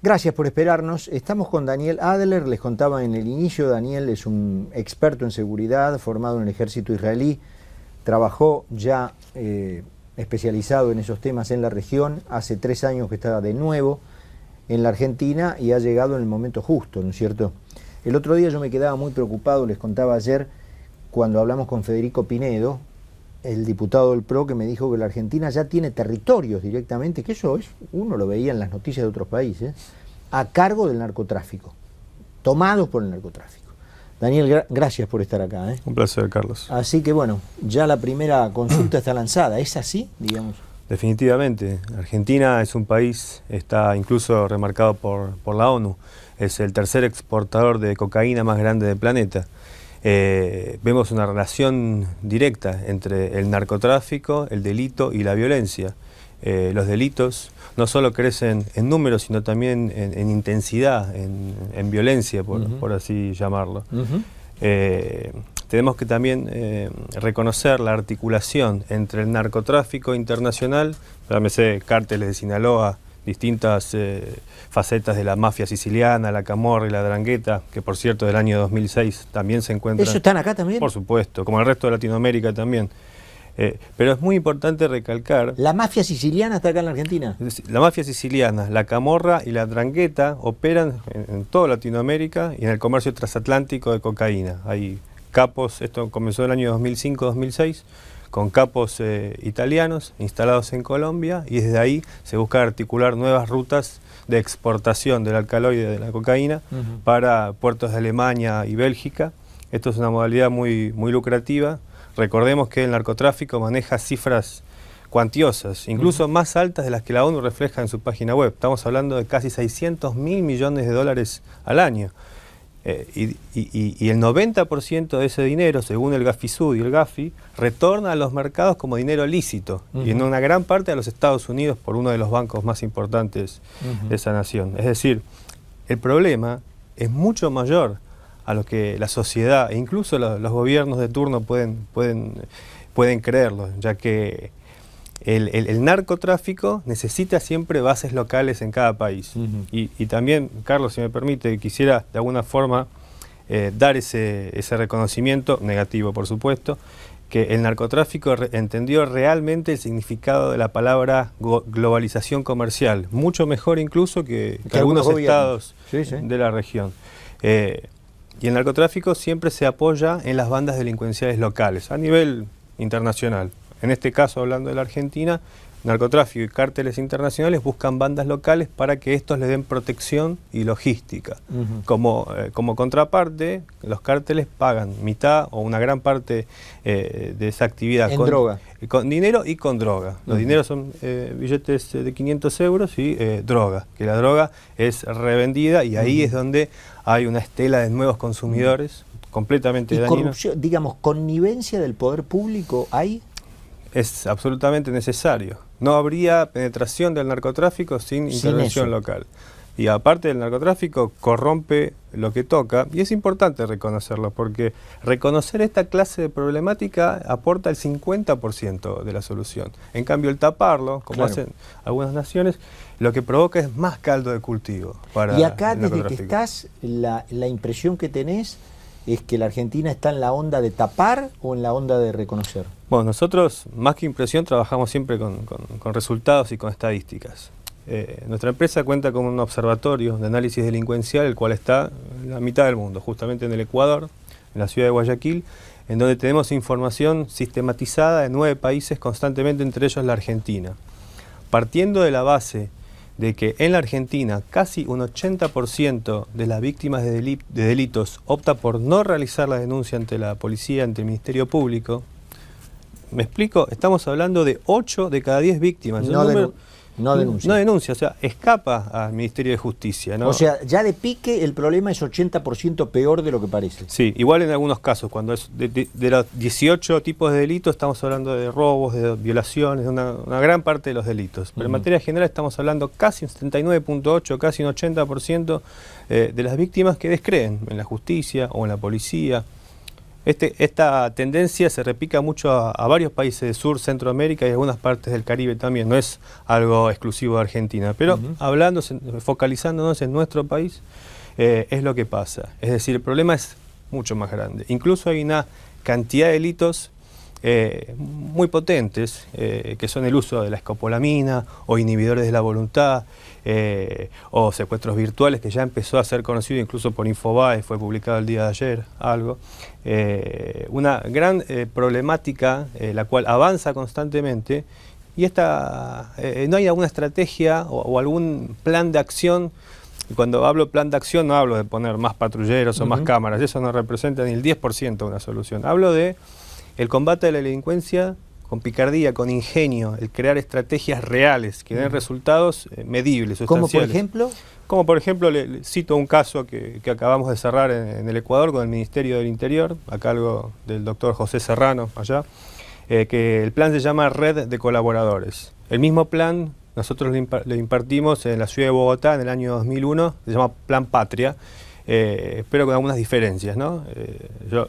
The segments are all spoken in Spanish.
Gracias por esperarnos. Estamos con Daniel Adler. Les contaba en el inicio, Daniel es un experto en seguridad, formado en el ejército israelí. Trabajó ya especializado en esos temas en la región. Hace 3 años que está de nuevo en la Argentina y ha llegado en el momento justo, ¿no es cierto? El otro día yo me quedaba muy preocupado, les contaba ayer, cuando hablamos con Federico Pinedo, el diputado del PRO, que me dijo que la Argentina ya tiene territorios directamente, que eso es, uno lo veía en las noticias de otros países, a cargo del narcotráfico, tomados por el narcotráfico. Daniel, gracias por estar acá. Un placer, Carlos. Así que bueno, ya la primera consulta está lanzada, ¿es así, digamos? Definitivamente. Argentina es un país, está incluso remarcado por la ONU, es el tercer exportador de cocaína más grande del planeta. Vemos una relación directa entre el narcotráfico, el delito y la violencia. Los delitos no solo crecen en números, sino también en intensidad, en violencia, por así llamarlo. Tenemos que también reconocer la articulación entre el narcotráfico internacional, llámese cárteles de Sinaloa, distintas facetas de la mafia siciliana, la camorra y la drangheta, que por cierto del año 2006 también se encuentran. ¿Eso están acá también? Por supuesto, como el resto de Latinoamérica también. Pero es muy importante recalcar... ¿La mafia siciliana está acá en la Argentina? La mafia siciliana, la camorra y la drangheta operan en toda Latinoamérica y en el comercio transatlántico de cocaína. Hay capos, esto comenzó en el año 2005-2006, con capos italianos instalados en Colombia, y desde ahí se busca articular nuevas rutas de exportación del alcaloide de la cocaína para puertos de Alemania y Bélgica. Esto es una modalidad muy lucrativa. Recordemos que el narcotráfico maneja cifras cuantiosas, incluso más altas de las que la ONU refleja en su página web. Estamos hablando de casi 600.000 millones de dólares al año. Y el 90% de ese dinero, según el Gafisud y el Gafi, retorna a los mercados como dinero lícito, y en una gran parte a los Estados Unidos por uno de los bancos más importantes de esa nación. Es decir, el problema es mucho mayor a lo que la sociedad e incluso los gobiernos de turno pueden creerlo, ya que el narcotráfico necesita siempre bases locales en cada país. Y también, Carlos, si me permite, quisiera de alguna forma dar ese reconocimiento, negativo por supuesto, que el narcotráfico entendió realmente el significado de la palabra globalización comercial, mucho mejor incluso que algunos estados de la región. Y el narcotráfico siempre se apoya en las bandas delincuenciales locales, a nivel internacional. En este caso, hablando de la Argentina, narcotráfico y cárteles internacionales buscan bandas locales para que estos le den protección y logística. Como contraparte, los cárteles pagan mitad o una gran parte de esa actividad con dinero y con droga. Los dineros son billetes de 500 euros y droga, que la droga es revendida, y ahí es donde hay una estela de nuevos consumidores completamente dañinos. ¿Y corrupción, digamos, connivencia del poder público hay? Es absolutamente necesario. No habría penetración del narcotráfico sin intervención local. Y aparte del narcotráfico, corrompe lo que toca, y es importante reconocerlo, porque reconocer esta clase de problemática aporta el 50% de la solución. En cambio, el taparlo, como hacen algunas naciones, lo que provoca es más caldo de cultivo para y acá, el desde que estás, la impresión que tenés es que la Argentina está en la onda de tapar o en la onda de reconocer. Bueno, nosotros, más que impresión, trabajamos siempre con resultados y con estadísticas. Nuestra empresa cuenta con un observatorio de análisis delincuencial, el cual está en la mitad del mundo, justamente en el Ecuador, en la ciudad de Guayaquil, en donde tenemos información sistematizada de 9 países constantemente, entre ellos la Argentina. Partiendo de la base de que en la Argentina casi un 80% de las víctimas de delitos opta por no realizar la denuncia ante la policía, ante el Ministerio Público. ¿Me explico? Estamos hablando de 8 de cada 10 víctimas. No denuncia. No denuncia, o sea, escapa al Ministerio de Justicia, ¿no? O sea, ya de pique el problema es 80% peor de lo que parece. Sí, igual en algunos casos, cuando es de los 18 tipos de delitos, estamos hablando de robos, de violaciones, de una gran parte de los delitos. Pero en materia general estamos hablando casi un 79.8, casi un 80% de las víctimas que descreen en la justicia o en la policía. Esta tendencia se replica mucho a varios países de Sur, Centroamérica y algunas partes del Caribe también, no es algo exclusivo de Argentina, pero focalizándonos en nuestro país, es lo que pasa. Es decir, el problema es mucho más grande. Incluso hay una cantidad de delitos muy potentes, que son el uso de la escopolamina o inhibidores de la voluntad, o secuestros virtuales, que ya empezó a ser conocido incluso por Infobae, fue publicado el día de ayer, algo. Una gran problemática, la cual avanza constantemente, y no hay alguna estrategia o algún plan de acción. Y cuando hablo plan de acción no hablo de poner más patrulleros o más cámaras, eso no representa ni el 10% de una solución. Hablo de el combate de la delincuencia con picardía, con ingenio, el crear estrategias reales que den resultados medibles, sustanciales. ¿Cómo por ejemplo? Como por ejemplo, le cito un caso que acabamos de cerrar en el Ecuador con el Ministerio del Interior, a cargo del doctor José Serrano, allá, que el plan se llama Red de Colaboradores. El mismo plan nosotros le impartimos en la ciudad de Bogotá en el año 2001, se llama Plan Patria, pero con algunas diferencias, ¿no? Yo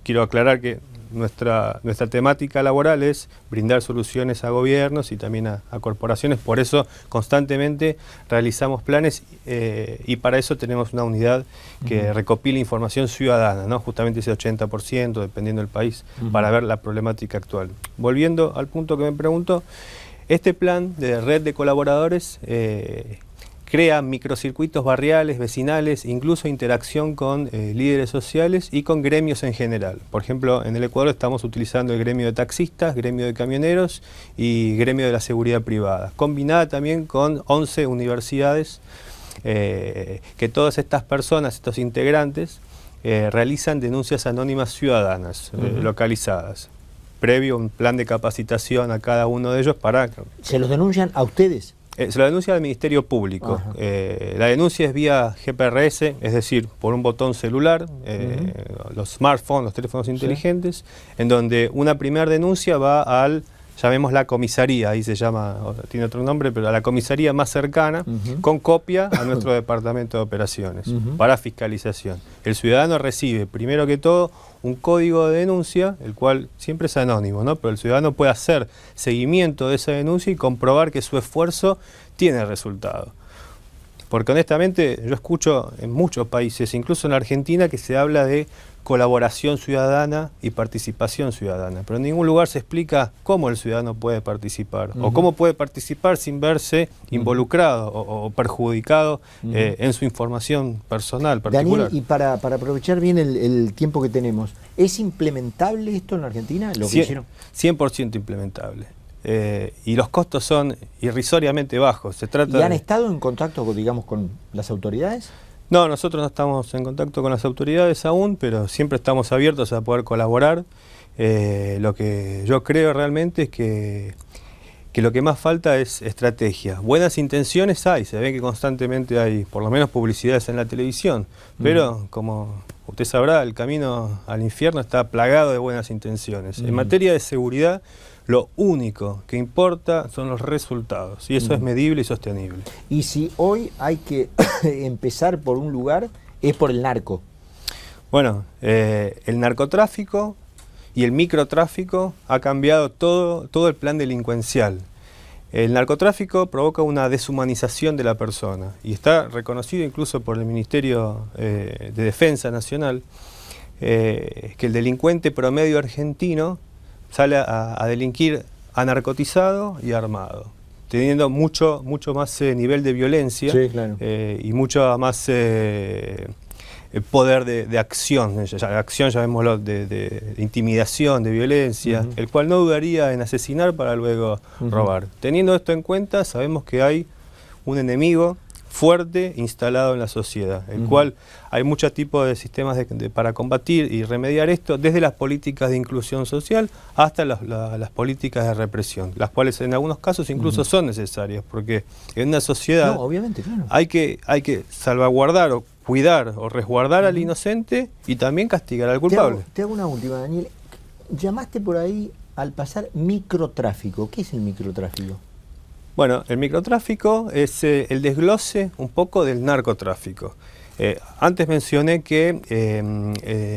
quiero aclarar que nuestra temática laboral es brindar soluciones a gobiernos y también a corporaciones, por eso constantemente realizamos planes y para eso tenemos una unidad que recopila información ciudadana, ¿no? Justamente ese 80%, dependiendo del país, para ver la problemática actual. Volviendo al punto que me preguntó, este plan de red de colaboradores crea microcircuitos barriales, vecinales, incluso interacción con líderes sociales y con gremios en general. Por ejemplo, en el Ecuador estamos utilizando el gremio de taxistas, gremio de camioneros y gremio de la seguridad privada, combinada también con 11 universidades, que todas estas personas, estos integrantes, realizan denuncias anónimas ciudadanas localizadas, previo un plan de capacitación a cada uno de ellos para... ¿Se los denuncian a ustedes? Se lo denuncia al Ministerio Público. La denuncia es vía GPRS, es decir, por un botón celular, los smartphones, los teléfonos inteligentes, en donde una primera denuncia va al, llamémosla comisaría, ahí se llama, tiene otro nombre, pero a la comisaría más cercana, con copia a nuestro departamento de operaciones, para fiscalización. El ciudadano recibe, primero que todo, un código de denuncia, el cual siempre es anónimo, ¿no? Pero el ciudadano puede hacer seguimiento de esa denuncia y comprobar que su esfuerzo tiene resultado. Porque honestamente yo escucho en muchos países, incluso en la Argentina, que se habla de colaboración ciudadana y participación ciudadana, pero en ningún lugar se explica cómo el ciudadano puede participar o cómo puede participar sin verse involucrado o perjudicado en su información personal particular. Daniel, y para aprovechar bien el tiempo que tenemos, ¿es implementable esto en la Argentina? ¿Lo que hicieron? 100% implementable. Y los costos son irrisoriamente bajos. Se trata ¿Y han estado en contacto, digamos, con las autoridades? No, nosotros no estamos en contacto con las autoridades aún, pero siempre estamos abiertos a poder colaborar. Lo que yo creo realmente es que lo que más falta es estrategia. Buenas intenciones hay, se ve que constantemente hay, por lo menos publicidades en la televisión, pero como usted sabrá, el camino al infierno está plagado de buenas intenciones. En materia de seguridad, lo único que importa son los resultados, y eso es medible y sostenible. Y si hoy hay que empezar por un lugar, es por el narco. Bueno, el narcotráfico y el microtráfico ha cambiado todo el plan delincuencial. El narcotráfico provoca una deshumanización de la persona y está reconocido incluso por el Ministerio de Defensa Nacional, que el delincuente promedio argentino sale a delinquir anarcotizado y armado, teniendo mucho más nivel de violencia, y mucho más poder de acción, acción llamémoslo de intimidación, de violencia, el cual no dudaría en asesinar para luego robar. Teniendo esto en cuenta, sabemos que hay un enemigo fuerte instalado en la sociedad, el cual hay muchos tipos de sistemas para combatir y remediar esto, desde las políticas de inclusión social hasta las políticas de represión, las cuales en algunos casos incluso son necesarias, porque en una sociedad obviamente, hay que salvaguardar o cuidar o resguardar al inocente y también castigar al culpable. Te hago una última, Daniel. Llamaste por ahí al pasar microtráfico. ¿Qué es el microtráfico? Bueno, el microtráfico es el desglose un poco del narcotráfico. Antes mencioné que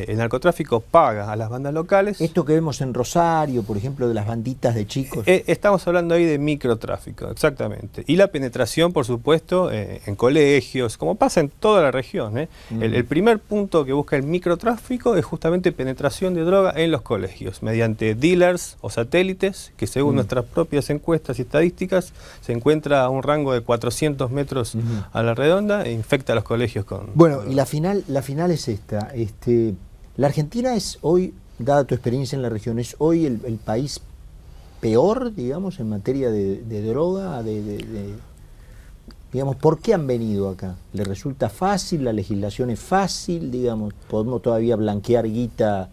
el narcotráfico paga a las bandas locales. Esto que vemos en Rosario, por ejemplo, de las banditas de chicos. Estamos hablando ahí de microtráfico, exactamente. Y la penetración, por supuesto, en colegios, como pasa en toda la región. El primer punto que busca el microtráfico es justamente penetración de droga en los colegios, mediante dealers o satélites, que según nuestras propias encuestas y estadísticas, se encuentra a un rango de 400 metros a la redonda e infecta a los colegios con... Bueno, y la final es esta. La Argentina es hoy, dada tu experiencia en la región, es hoy el país peor, digamos, en materia de droga, digamos, ¿por qué han venido acá? ¿Les resulta fácil? ¿La legislación es fácil? Digamos, ¿podemos todavía blanquear guita?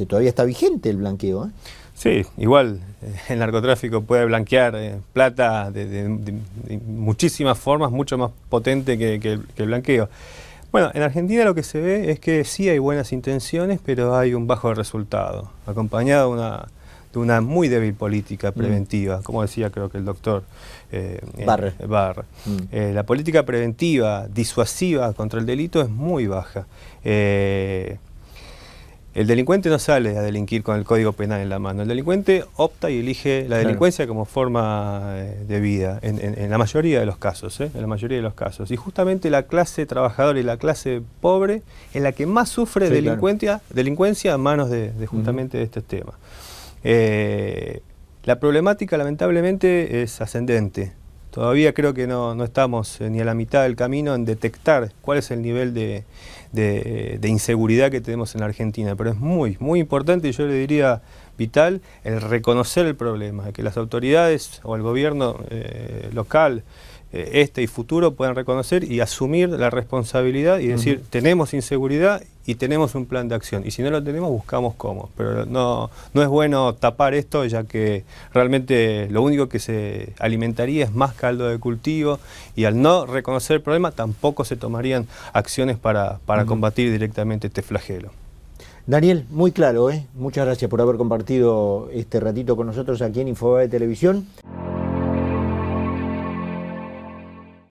Todavía está vigente el blanqueo, ¿eh? Sí, igual el narcotráfico puede blanquear plata de muchísimas formas, mucho más potente que el blanqueo. Bueno, en Argentina lo que se ve es que sí hay buenas intenciones, pero hay un bajo resultado, acompañado de una muy débil política preventiva, como decía creo que el doctor Barre. La política preventiva, disuasiva contra el delito es muy baja. El delincuente no sale a delinquir con el Código Penal en la mano. El delincuente opta y elige la delincuencia como forma de vida, en la mayoría de los casos, en la mayoría de los casos. Y justamente la clase trabajadora y la clase pobre es la que más sufre delincuencia a manos de justamente de este tema. La problemática lamentablemente es ascendente. Todavía creo que no estamos ni a la mitad del camino en detectar cuál es el nivel de inseguridad que tenemos en la Argentina, pero es muy importante, y yo le diría vital, el reconocer el problema, que las autoridades o el gobierno local, y futuro, puedan reconocer y asumir la responsabilidad y decir, tenemos inseguridad y tenemos un plan de acción, y si no lo tenemos, buscamos cómo, pero no es bueno tapar esto, ya que realmente lo único que se alimentaría es más caldo de cultivo, y al no reconocer el problema tampoco se tomarían acciones para combatir directamente este flagelo. Daniel, muy claro, muchas gracias por haber compartido este ratito con nosotros aquí en Infobae Televisión.